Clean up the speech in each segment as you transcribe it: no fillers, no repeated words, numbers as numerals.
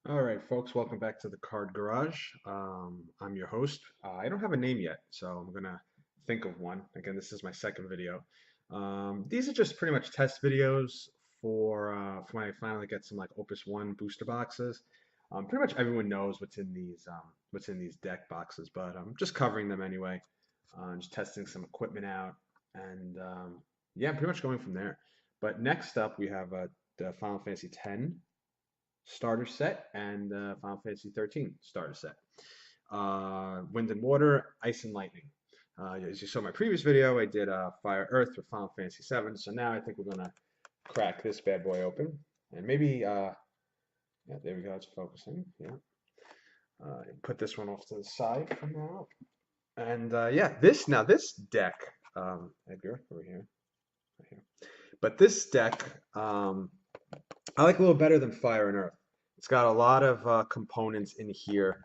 All right, folks, welcome back to the Card Garage. I'm your host. I don't have a name yet, so I'm gonna think of one. Again, this is my second video. These are just pretty much test videos for when I finally get some like Opus One booster boxes. Pretty much everyone knows what's in these deck boxes, but I'm just covering them anyway. Just testing some equipment out, and yeah, pretty much going from there. But next up, we have the Final Fantasy X starter set and Final Fantasy 13 starter set. Wind and Water, Ice and Lightning. As you saw in my previous video, I did Fire Earth for Final Fantasy 7. So now I think we're gonna crack this bad boy open, and maybe yeah, there we go. It's focusing. Yeah, put this one off to the side for now. And yeah, this deck, Edgar, over here, right here. But this deck, I like a little better than Fire and Earth. It's got a lot of components in here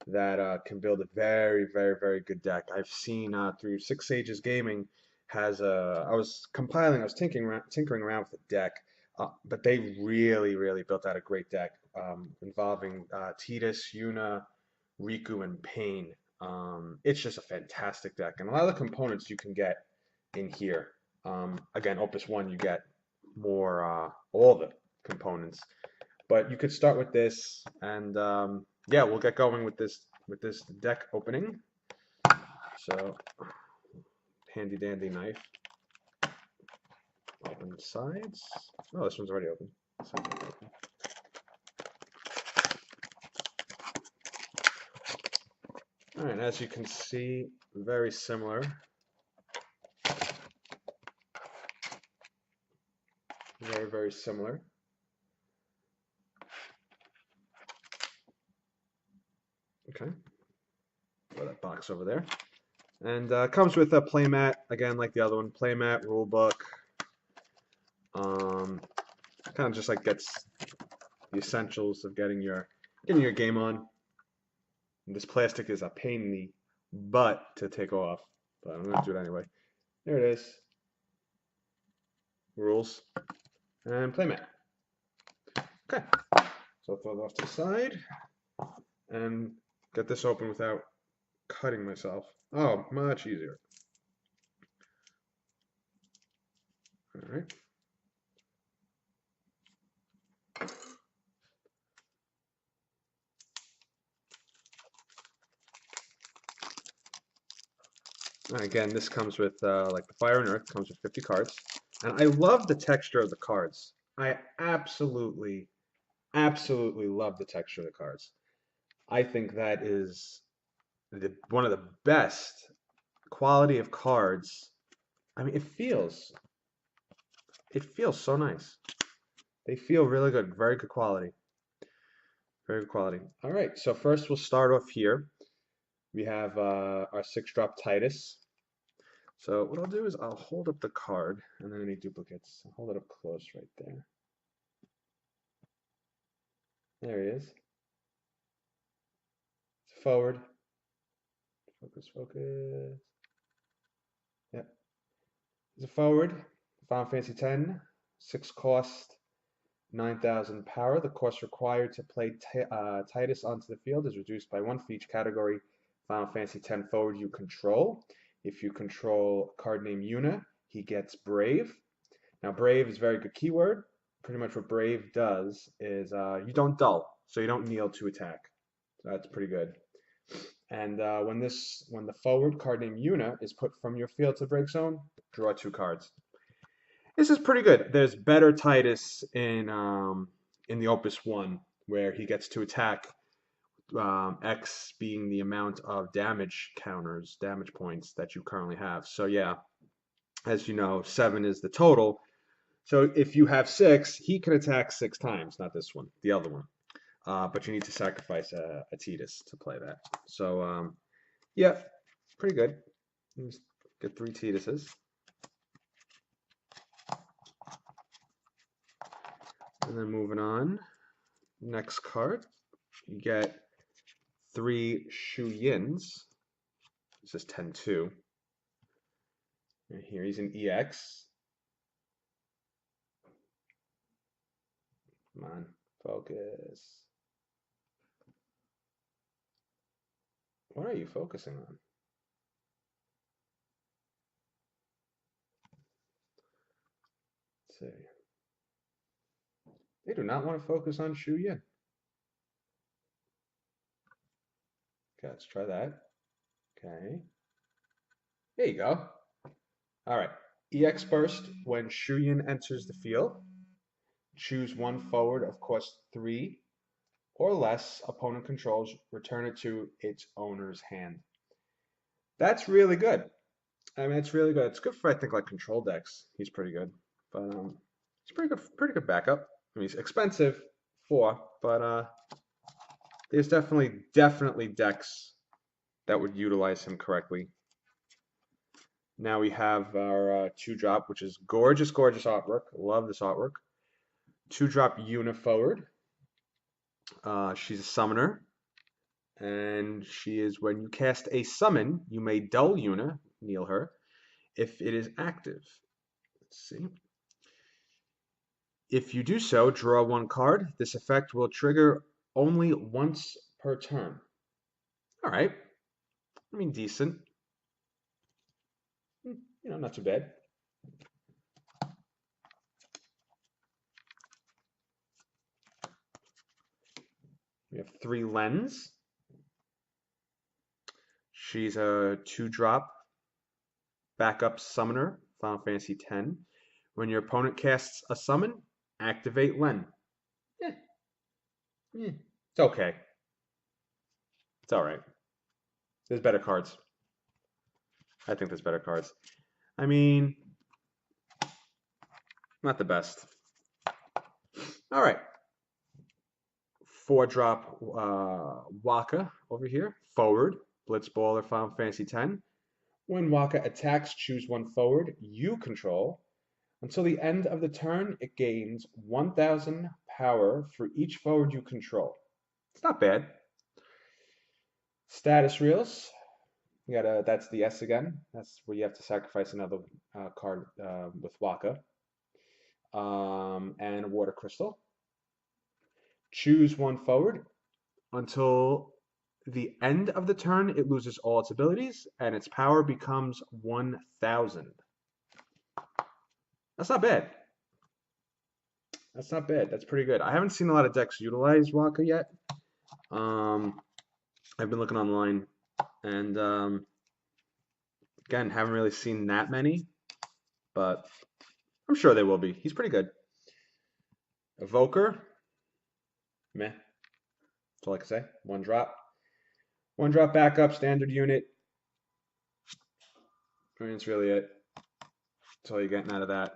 that can build a very, very, very good deck. I've seen through Six Sages Gaming has a. I was tinkering around with the deck, but they really, really built out a great deck involving Tidus, Yuna, Riku, and Pain. It's just a fantastic deck, and a lot of the components you can get in here. Again, Opus One, you get more all the components. But you could start with this, and yeah, we'll get going with this deck opening. So handy dandy knife. Open the sides. Oh, this one's already open. All right, as you can see, very similar. Very, very similar. Okay, throw that box over there. And comes with a playmat, again, like the other one. Playmat, rule book. Kind of just like gets the essentials of getting your game on. And this plastic is a pain in the butt to take off, but I'm gonna do it anyway. There it is. Rules and playmat. Okay, so I'll throw that off to the side and get this open without cutting myself. Oh, much easier. All right. And again, this comes with like the Fire and Earth comes with 50 cards, and I love the texture of the cards. I absolutely, absolutely love the texture of the cards. I think that is one of the best quality of cards. I mean, it feels so nice. They feel really good, very good quality, very good quality. All right, so first we'll start off here. We have our 6-drop Titus. So what I'll do is I'll hold up the card, and then any duplicates, I'll hold it up close right there. There he is. Forward. Focus, focus. Yep. He's a forward. Final Fantasy X, 6 cost, 9,000 power. The cost required to play Titus onto the field is reduced by 1 for each category Final Fantasy X forward you control. If you control a card named Yuna, he gets Brave. Now, Brave is a very good keyword. Pretty much what Brave does is you don't dull, so you don't kneel to attack. So that's pretty good. And when the forward card named Yuna is put from your field to break zone, draw 2 cards. This is pretty good. There's better Titus in the Opus One where he gets to attack X being the amount of damage counters, damage points that you currently have. So yeah, as you know, 7 is the total. So if you have 6, he can attack 6 times, not this one, the other one. But you need to sacrifice a Tidus to play that. So yeah, pretty good. Just get 3 Tiduses. And then moving on, next card, you get 3 Shu Yins. This is 10-2. And here he's an EX. Come on, focus. What are you focusing on? Let's see. They do not want to focus on Shu Yin. Okay, let's try that. Okay. There you go. All right. EX burst. When Shu Yin enters the field, choose one forward of cost 3 or less opponent controls, return it to its owner's hand. That's really good. I mean, it's really good. It's good for, I think, like control decks. He's pretty good, but he's pretty good backup. I mean, he's expensive for, but there's definitely decks that would utilize him correctly. Now we have our 2-drop, which is gorgeous, gorgeous artwork. Love this artwork. 2-drop Una forward. She's a summoner, and she is when you cast a summon, you may dull Una, kneel her, if it is active. Let's see. If you do so, draw 1 card. This effect will trigger only once per turn. All right. I mean, decent. Not too bad. We have 3 Lens. She's a 2-drop backup summoner, Final Fantasy X. When your opponent casts a summon, activate Len. Eh, it's okay. It's all right. There's better cards. I think there's better cards. I mean, not the best. All right. 4-drop Waka over here. Forward. Blitzballer, Final Fantasy X. When Waka attacks, choose 1 forward you control. Until the end of the turn, it gains 1,000 power for each forward you control. It's not bad. Status reels. That's the S again. That's where you have to sacrifice another card with Waka. And a water crystal. Choose 1 forward. Until the end of the turn, it loses all its abilities, and its power becomes 1,000. That's not bad. That's not bad. That's pretty good. I haven't seen a lot of decks utilize Waka yet. I've been looking online, and again, haven't really seen that many, but I'm sure they will be. He's pretty good. Evoker, meh. That's all I can say. 1-drop. 1-drop backup, standard unit. I mean, that's really it. That's all you're getting out of that.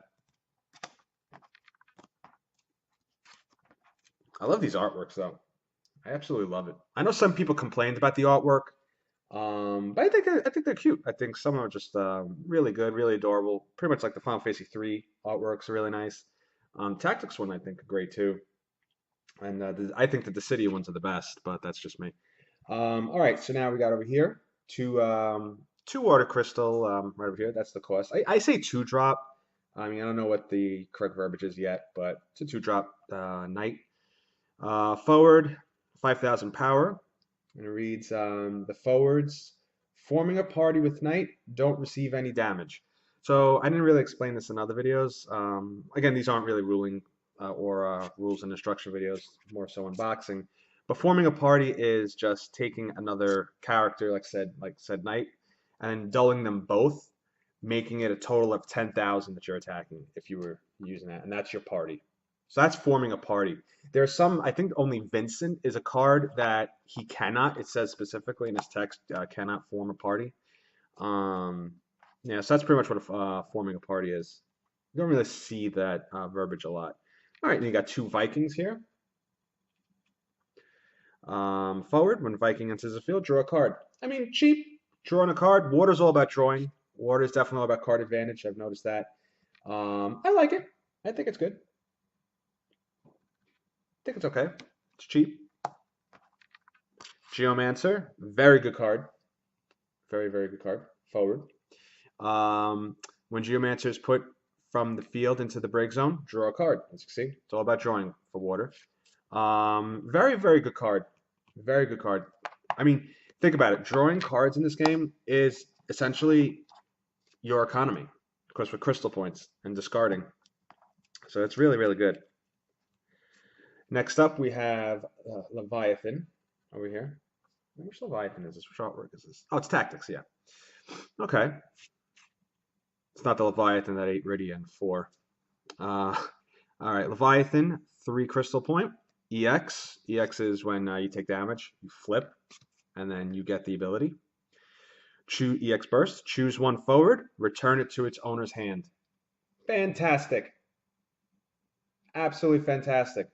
I love these artworks, though. I absolutely love it. I know some people complained about the artwork, but I think they're cute. I think some of them are just really good, really adorable. Pretty much like the Final Fantasy 3 artworks are really nice. Tactics one I think are great too, and I think that the City ones are the best, but that's just me. All right, so now we got over here two water crystal right over here. That's the cost. I say 2-drop. I mean, I don't know what the correct verbiage is yet, but it's a 2-drop knight. Forward, 5,000 power. And it reads, the forwards forming a party with knight don't receive any damage. So I didn't really explain this in other videos. Again, these aren't really ruling or rules and instruction videos, more so unboxing. But forming a party is just taking another character, like said knight, and dulling them both, making it a total of 10,000 that you're attacking if you were using that, and that's your party. So that's forming a party. There's some, I think only Vincent is a card that he cannot, it says specifically in his text, cannot form a party. Yeah, so that's pretty much what forming a party is. You don't really see that verbiage a lot. All right, and you got 2 Vikings here. Forward, when Viking enters the field, draw a card. I mean, cheap, drawing a card. Water's all about drawing. Water is definitely all about card advantage. I've noticed that. I like it. I think it's good. I think it's okay. It's cheap. Geomancer, very good card. Very, very good card. Forward. When Geomancer is put from the field into the break zone, draw a card. As you can see, it's all about drawing for water. Very, very good card. Very good card. I mean, Think about it. Drawing cards in this game is essentially your economy, of course, with crystal points and discarding. So it's really, really good. Next up, we have Leviathan over here. Which Leviathan is this? Which artwork is this? Oh, it's Tactics, yeah. Okay. It's not the Leviathan that ate Rydia in 4. All right, Leviathan, 3 crystal point. EX. EX is when you take damage, you flip, and then you get the ability. Choose EX Burst. Choose one forward, return it to its owner's hand. Fantastic. Absolutely fantastic.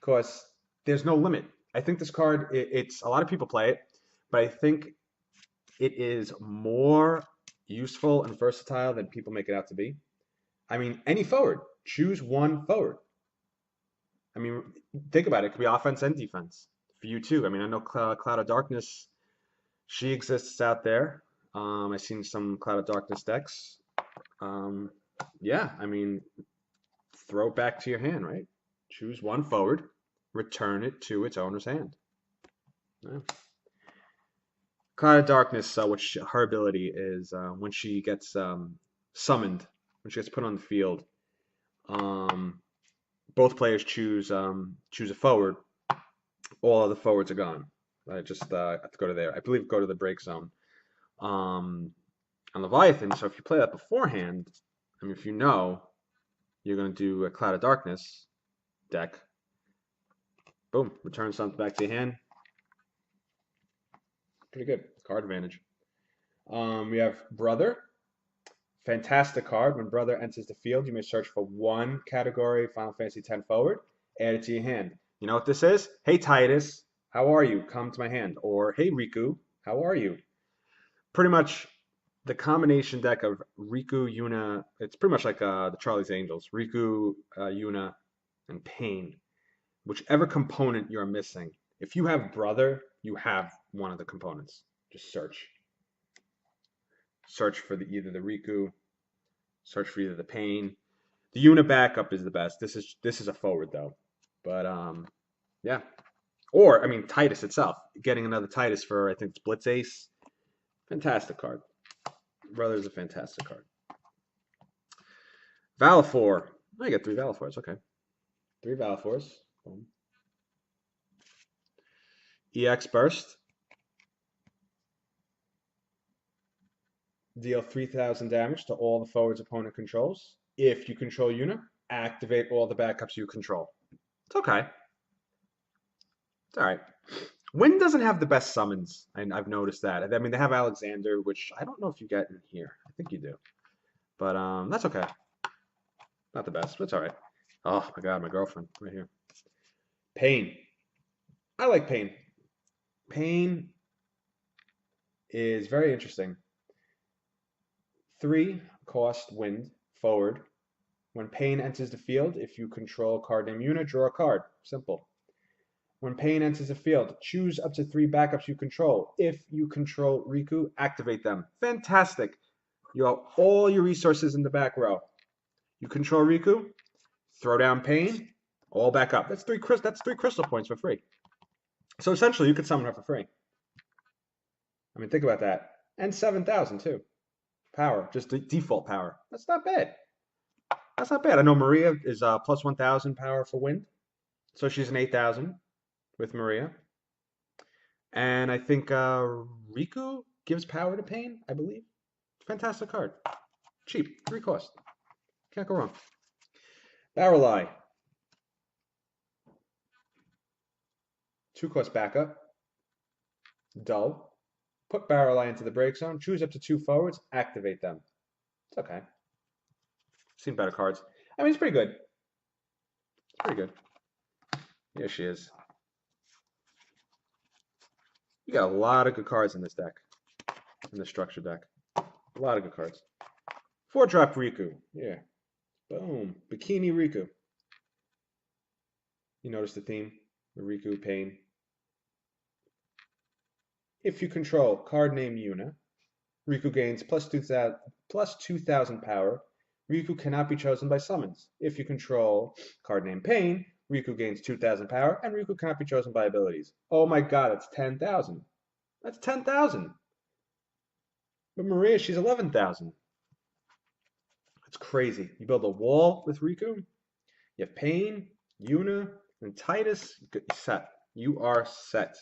Because there's no limit. I think this card, it's a lot of people play it, but I think it is more useful and versatile than people make it out to be. I mean, any forward. Choose one forward. I mean, think about it. It could be offense and defense for you too. I mean, I know Cloud of Darkness, she exists out there. I've seen some Cloud of Darkness decks. Yeah, I mean, throw it back to your hand, right? Choose one forward, return it to its owner's hand. Yeah. Cloud of Darkness, which her ability is when she gets summoned, when she gets put on the field, both players choose a forward. All other forwards are gone. I just have to go to there. I believe go to the break zone. On Leviathan, so if you play that beforehand, I mean, if you know you're going to do a Cloud of Darkness deck, boom, return something back to your hand. Pretty good. Card advantage. We have Brother. Fantastic card. When Brother enters the field, you may search for one category Final Fantasy X forward, add it to your hand. You know what this is? Hey, Titus, how are you? Come to my hand. Or, hey, Riku, how are you? Pretty much the combination deck of Riku, Yuna, it's pretty much like the Charlie's Angels. Riku, Yuna, and Pain. Whichever component you're missing. If you have Brother, you have one of the components. Just search. Search for either the Riku, search for either the Pain. The Yuna backup is the best. This is a forward though. But yeah. Or I mean Titus itself. Getting another Titus for I think it's Blitz Ace. Fantastic card. Brother is a fantastic card. Valifor. I get 3 Valifors. Okay. 3 Valifors. Boom. EX Burst. Deal 3,000 damage to all the forwards opponent controls. If you control Yuna, activate all the backups you control. It's okay. It's all right. Wind doesn't have the best summons, and I've noticed that. I mean, they have Alexander, which I don't know if you get in here. I think you do. But that's okay. Not the best, but it's all right. Oh, my God, my girlfriend right here. Pain. I like Pain. Pain is very interesting. 3 cost Wind, forward. When Pain enters the field, if you control a card named Yuna, draw a card. Simple. When Pain enters the field, choose up to 3 backups you control. If you control Riku, activate them. Fantastic. You have all your resources in the back row. You control Riku, throw down Pain, all back up. That's 3 crystal points for free. So essentially, you could summon her for free. I mean, think about that. And 7,000 too. Power, just the default power. That's not bad. That's not bad. I know Maria is plus 1,000 power for Wind. So she's an 8,000 with Maria. And I think Riku gives power to Pain, I believe. Fantastic card. Cheap. 3 cost. Can't go wrong. Barrel Eye. 2 cost backup. Dull. Put Barrel Eye into the break zone. Choose up to 2 forwards. Activate them. It's okay. Seen better cards. I mean, it's pretty good. It's pretty good. Here she is. You got a lot of good cards in this deck. In the structure deck. A lot of good cards. 4-drop Riku. Yeah. Boom. Bikini Riku. You notice the theme? The Riku, Pain. If you control card named Yuna, Riku gains plus 2,000 power. Riku cannot be chosen by summons. If you control card named Pain, Riku gains 2,000 power, and Riku cannot be chosen by abilities. Oh my God, it's 10,000. That's 10,000. But Maria, she's 11,000. That's crazy. You build a wall with Riku. You have Pain, Yuna, and Titus. You're set. You are set.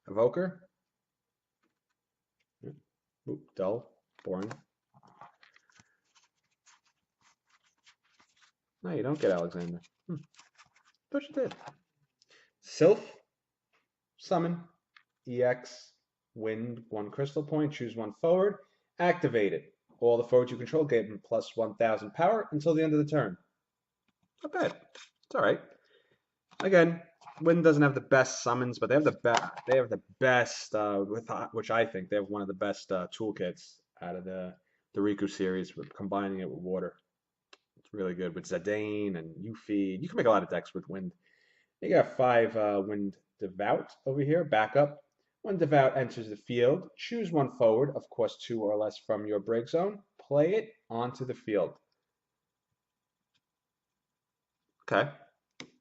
Evoker. Oop, dull. Boring. No, you don't get Alexander. Thought you did. Sylph. Summon. EX. Wind 1 crystal point. Choose 1 forward. Activate it. All the forwards you control get plus 1,000 power until the end of the turn. Not bad. It's all right. Again, Wind doesn't have the best summons, but they have the best. They have the best, which I think they have one of the best toolkits out of the Riku series, with combining it with water. It's really good with Zidane and Yuffie. You can make a lot of decks with Wind. You got 5 Wind Devout over here. Backup. When Devout enters the field, choose 1 forward, of course 2 or less from your break zone. Play it onto the field. Okay.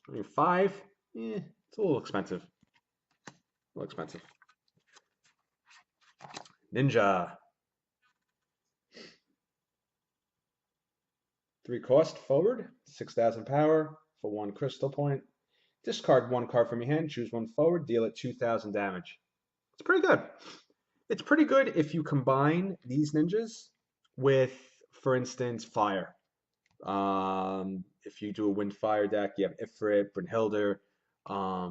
I mean, 5, it's a little expensive. A little expensive. Ninja. 3 cost forward, 6,000 power for 1 crystal point. Discard 1 card from your hand, choose 1 forward, deal it 2,000 damage. It's pretty good. It's pretty good if you combine these ninjas with, for instance, fire. If you do a wind fire deck, you have Ifrit, Brynhilde. I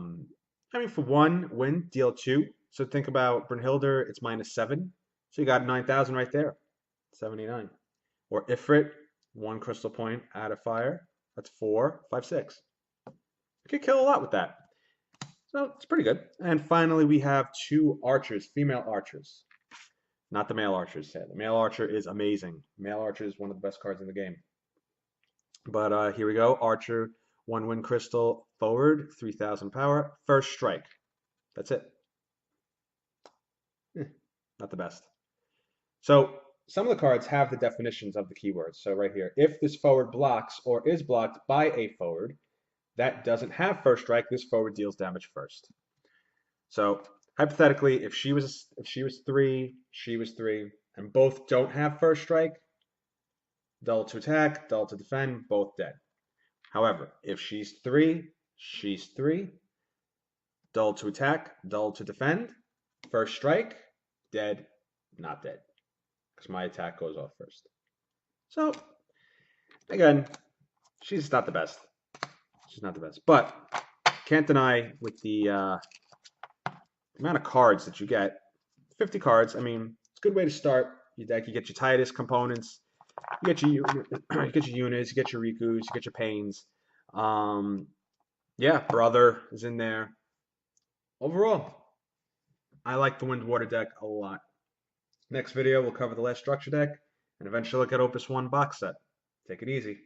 mean, for 1 wind, deal 2. So think about Brynhilde, it's -7. So you got 9,000 right there. 79. Or Ifrit, 1 crystal point, add a fire. That's 4, 5, 6. You could kill a lot with that. So it's pretty good. And finally, we have 2 archers, female archers. Not the male archers. The male archer is amazing. Male archer is one of the best cards in the game. But here we go. Archer, 1 wind crystal, forward, 3,000 power, first strike. That's it. Not the best. So some of the cards have the definitions of the keywords. So right here, if this forward blocks or is blocked by a forward that doesn't have first strike, this forward deals damage first. So hypothetically, if she was 3, she was 3, and both don't have first strike, dull to attack, dull to defend, both dead. However, if she's 3, she's 3, dull to attack, dull to defend, first strike, dead, not dead, because my attack goes off first. So again, she's not the best. She's not the best, but can't deny with the amount of cards that you get. 50 cards. I mean, it's a good way to start your deck. You get your Titus components, you get your you get your Unas, you get your Rikus, you get your Pains. Yeah, Brother is in there. Overall, I like the Wind Water deck a lot. Next video, we'll cover the last structure deck, and eventually look at Opus 1 box set. Take it easy.